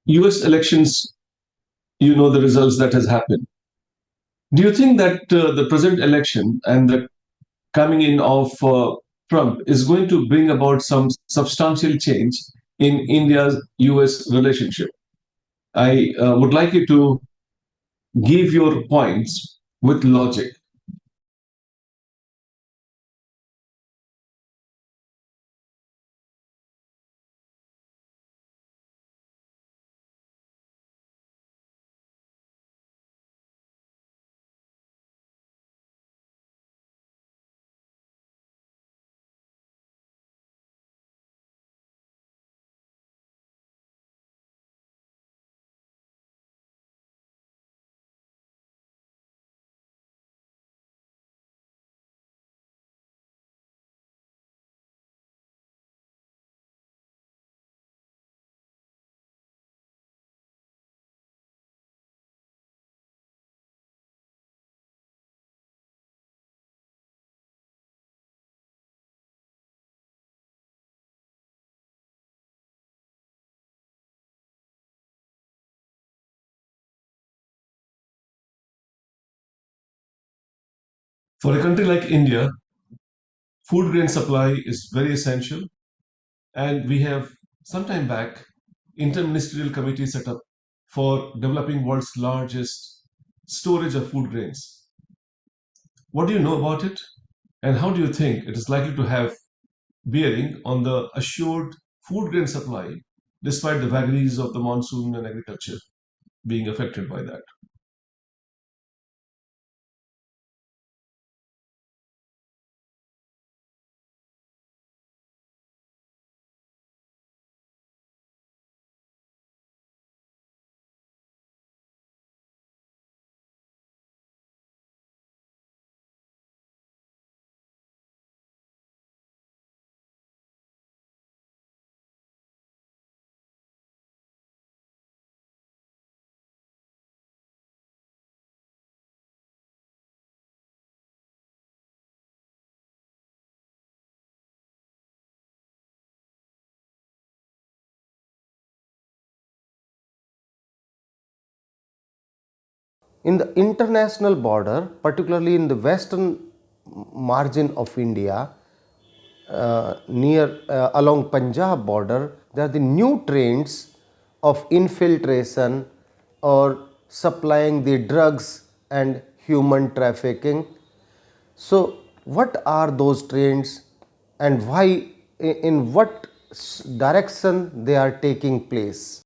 US elections, you know the results that has happened. Do you think that the present election and the coming in of Trump is going to bring about some substantial change in India's US relationship? I would like you to give your points with logic. For a country like India, food grain supply is very essential, and we have some time back interministerial committee set up for developing world's largest storage of food grains. What do you know about it, and how do you think it is likely to have bearing on the assured food grain supply, despite the vagaries of the monsoon and agriculture being affected by that? In the international border, particularly in the western margin of India, near along Punjab border, there are the new trends of infiltration or supplying the drugs and human trafficking. So, what are those trends and why, in what direction they are taking place?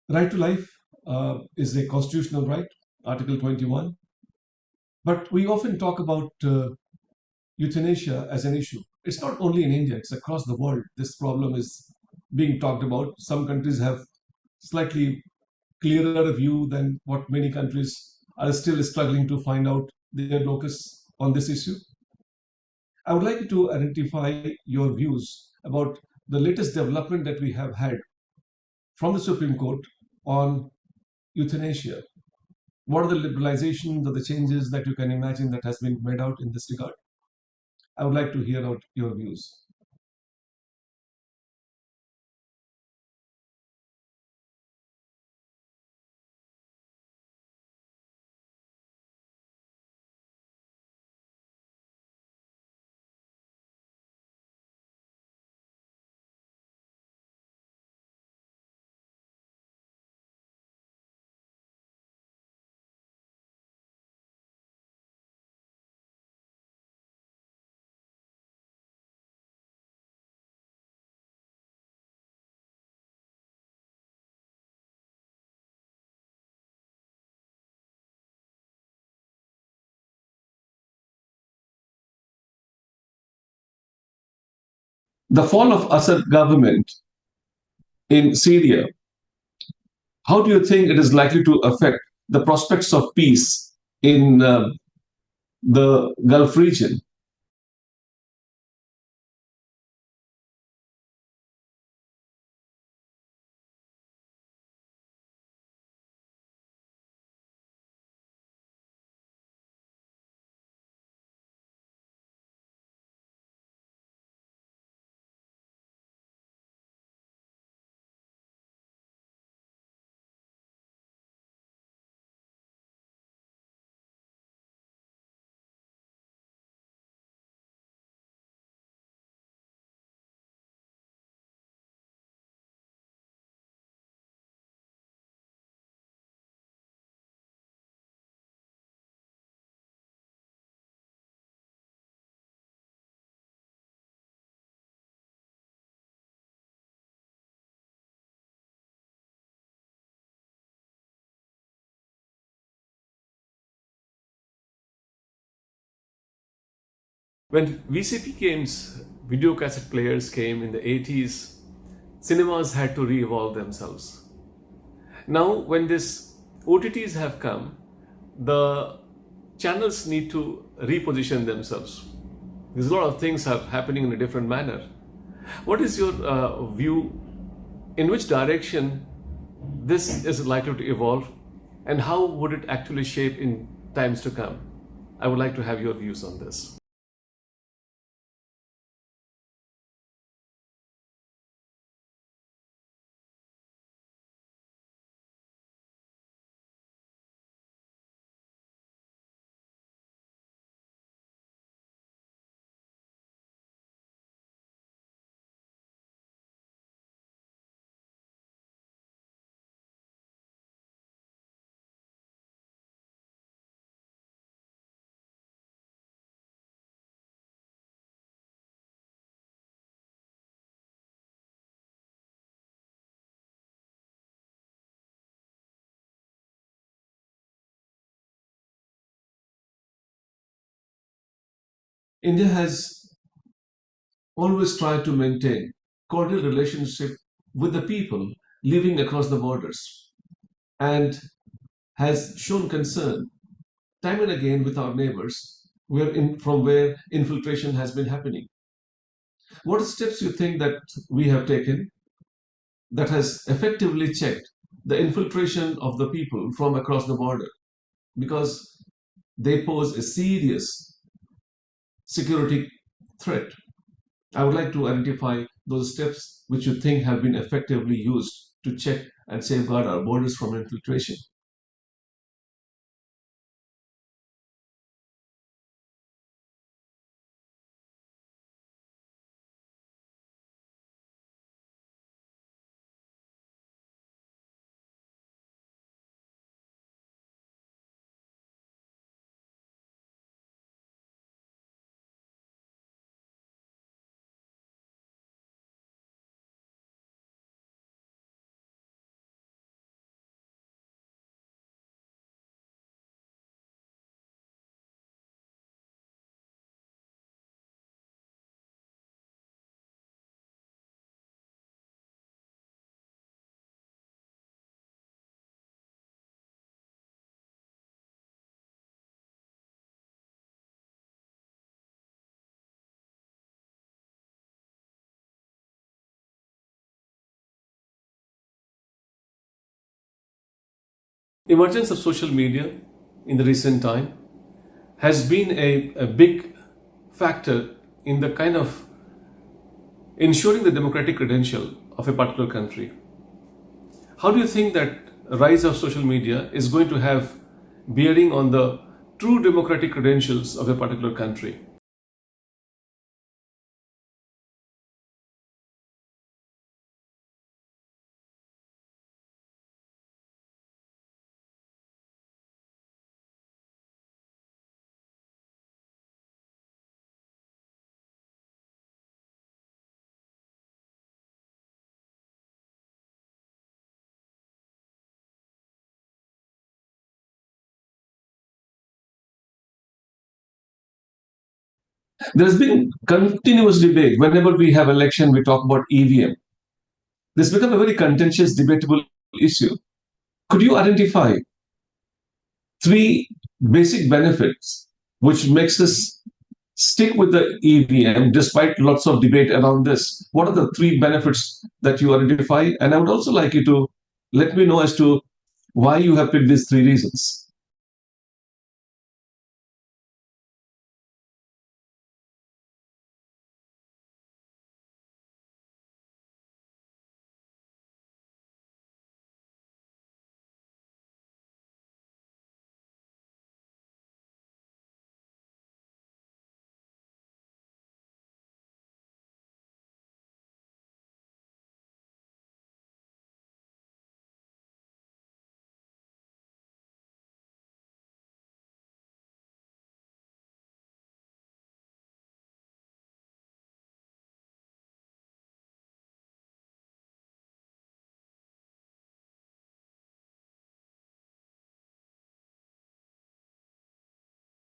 Right to life is a constitutional right, Article 21. But we often talk about euthanasia as an issue. It's not only in India, it's across the world. This problem is being talked about. Some countries have slightly clearer view than what many countries are still struggling to find out their locus on this issue. I would like you to identify your views about the latest development that we have had from the Supreme Court on euthanasia? What are the liberalizations or the changes that you can imagine that has been made out in this regard? I would like to hear out your views. The fall of Assad government in Syria, how do you think it is likely to affect the prospects of peace in the Gulf region? When VCP games, video cassette players came in the 80s, cinemas had to re-evolve themselves. Now, when this OTTs have come, the channels need to reposition themselves. There's a lot of things are happening in a different manner. What is your view? In which direction this is likely to evolve, and how would it actually shape in times to come? I would like to have your views on this. India has always tried to maintain cordial relationship with the people living across the borders and has shown concern time and again with our neighbors from where infiltration has been happening. What steps you think that we have taken that has effectively checked the infiltration of the people from across the border? Because they pose a serious security threat. I would like to identify those steps which you think have been effectively used to check and safeguard our borders from infiltration. Emergence of social media in the recent time has been a big factor in the kind of ensuring the democratic credential of a particular country. How do you think that rise of social media is going to have bearing on the true democratic credentials of a particular country? There's been continuous debate. Whenever we have election, we talk about EVM. This become a very contentious, debatable issue. Could you identify three basic benefits which makes us stick with the EVM despite lots of debate around this? What are the three benefits that you identify? And I would also like you to let me know as to why you have picked these three reasons.